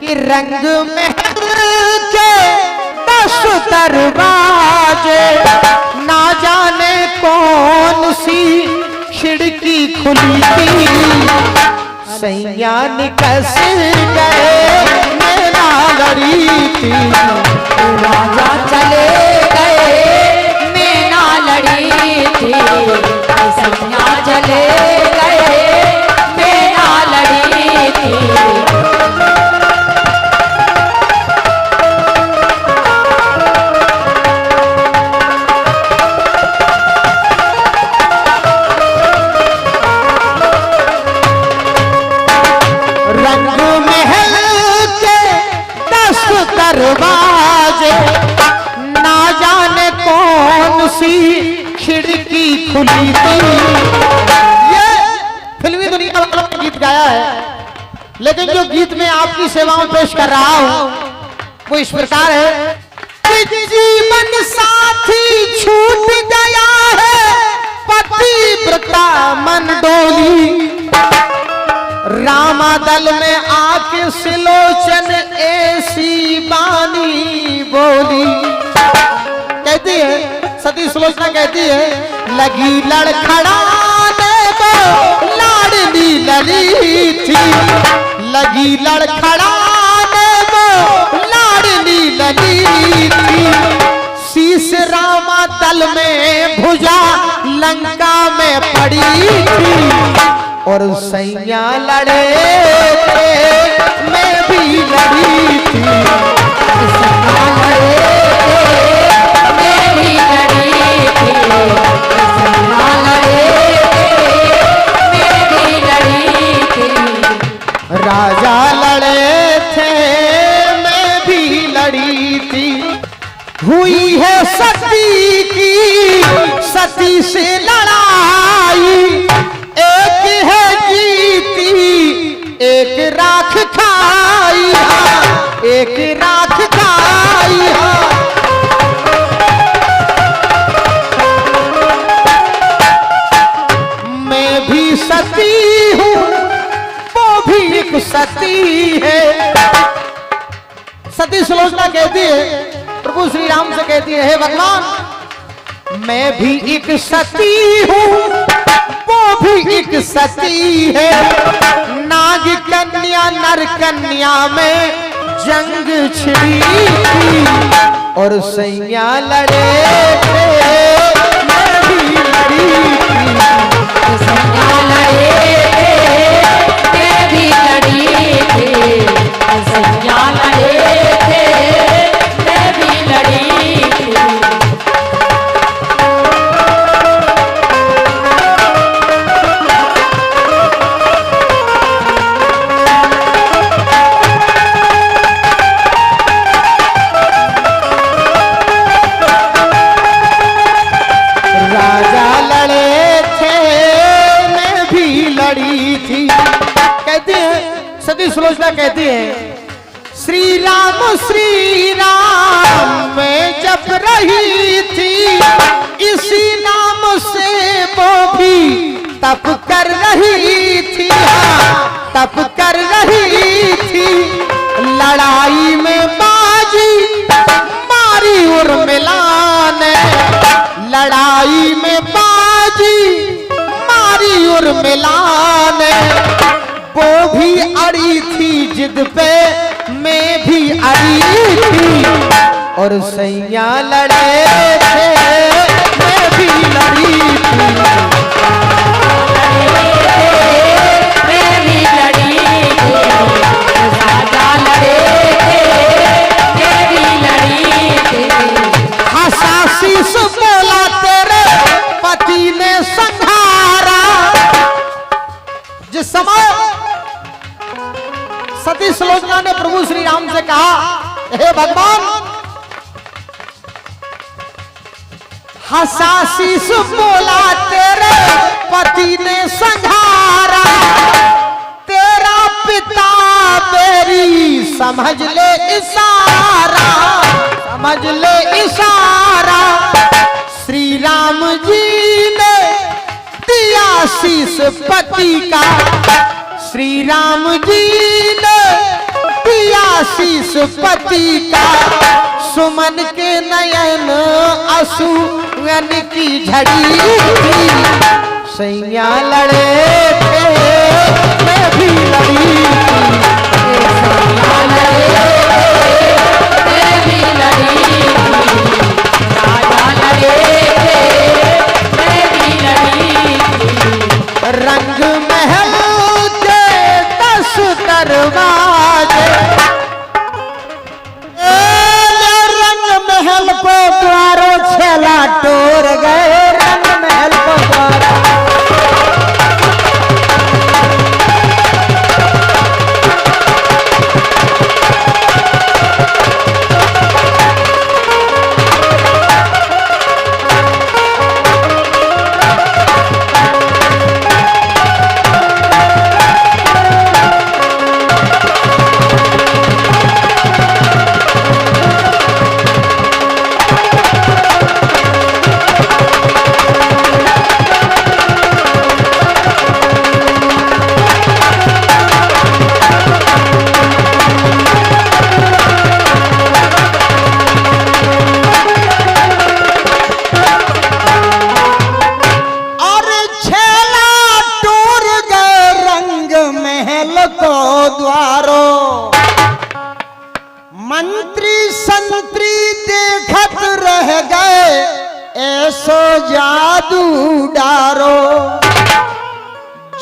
कि रंग महल के 10 दरवाजे, ना जाने कौन सी खिड़की खुली थी, सैया निकस गए मेरा लड़ी थी, राजा चले गए मेरा लड़ी थी, सैया चले गए मेरा लड़ी थी। दरवाजे, ना जाने कौन सी खिड़की खुली थी। ये फिल्मी दुनिया में गीत गाया है, लेकिन जो गीत में आपकी सेवाओं पेश कर रहा हूं वो इस प्रकार है कि जीवन साथी छूट गया है, पतिव्रता मन डोली, रामादल में आके सिलोचन ऐसी बानी बोली। कहती है सती सुलोचना, कहती है लगी लड़खड़ाने को लाडली लली थी, लगी लड़खड़ाने को लाडली लली थी, शीश रामादल में भुजा लंका में पड़ी थी, और सैया लड़े थे मैं भी लड़ी थी, सैया लड़े थे मैं भी लड़ी थी, सैया लड़े थे मैं भी लड़ी थी, राजा लड़े थे मैं भी लड़ी थी, हुई है सती की सती से लड़ाई, एक है जीती एक राख खाई, एक राख खाई। मैं भी सती हूँ वो भी एक सती है। सती सुलोचना कहती है प्रभु श्री राम से, कहती है हे भगवान मैं भी एक सती हूँ वो भी एक सती है, नाग कन्या नर कन्या में जंग छिड़ी थी, और सैया लड़े थे मैं भी लड़ी थी, सैया लड़े थे मैं भी लड़ी थी, सैया लड़े थे मैं भी लड़ी थी। सती सुलोचना कहती है श्री राम मैं जप रही थी, इसी नाम से वो भी तप कर रही थी, तप कर रही थी, लड़ाई में बाजी मारी उर्मिला ने, लड़ाई में बाजी मारी उर्मिला ने, वो भी अड़ी थी जिद पे मैं भी अड़ी थी, और सैया लड़े थे मैं भी लड़ी थी, मैं भी लड़ी थी, राजा लड़े थे मैं भी लड़ी थी। हसासीस बोला तेरे पति ने संहारा। जिस समय सती सुलोचना ने प्रभु श्री राम से कहा हे भगवान हसासीस बोला तेरे पति ने संहारा, तेरा पिता तेरी समझ ले इशारा, समझ ले इशारा, श्री राम जी ने दिया शीश पति का, श्री राम जी ने दिया आशीष पति का सुमन के नयन असुवन की झड़ी थी। सैया लड़े थे मैं भी लड़ी थी। सैया लड़े थे मैं भी लड़ी थी। राजा लड़े थे मैं भी लड़ी थी। रंग महल के 10 दरवाजे रंग महल को द्वारों छेला टोर गए। रंग महल को द्वारों मंत्री संतरी देखत रह गए ऐसो जादू डारो।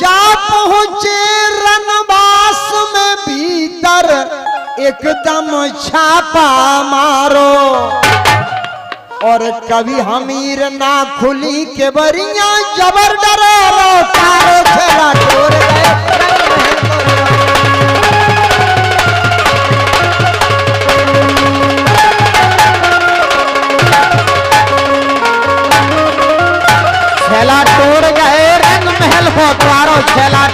जा पहुंचे रनवास में भीतर एकदम छापा मारो। और कभी हमीर ना खुली के बरिया जबर डरो तारो छेला टोर गए। छेला टोर गए रंग महल को द्वारों छेला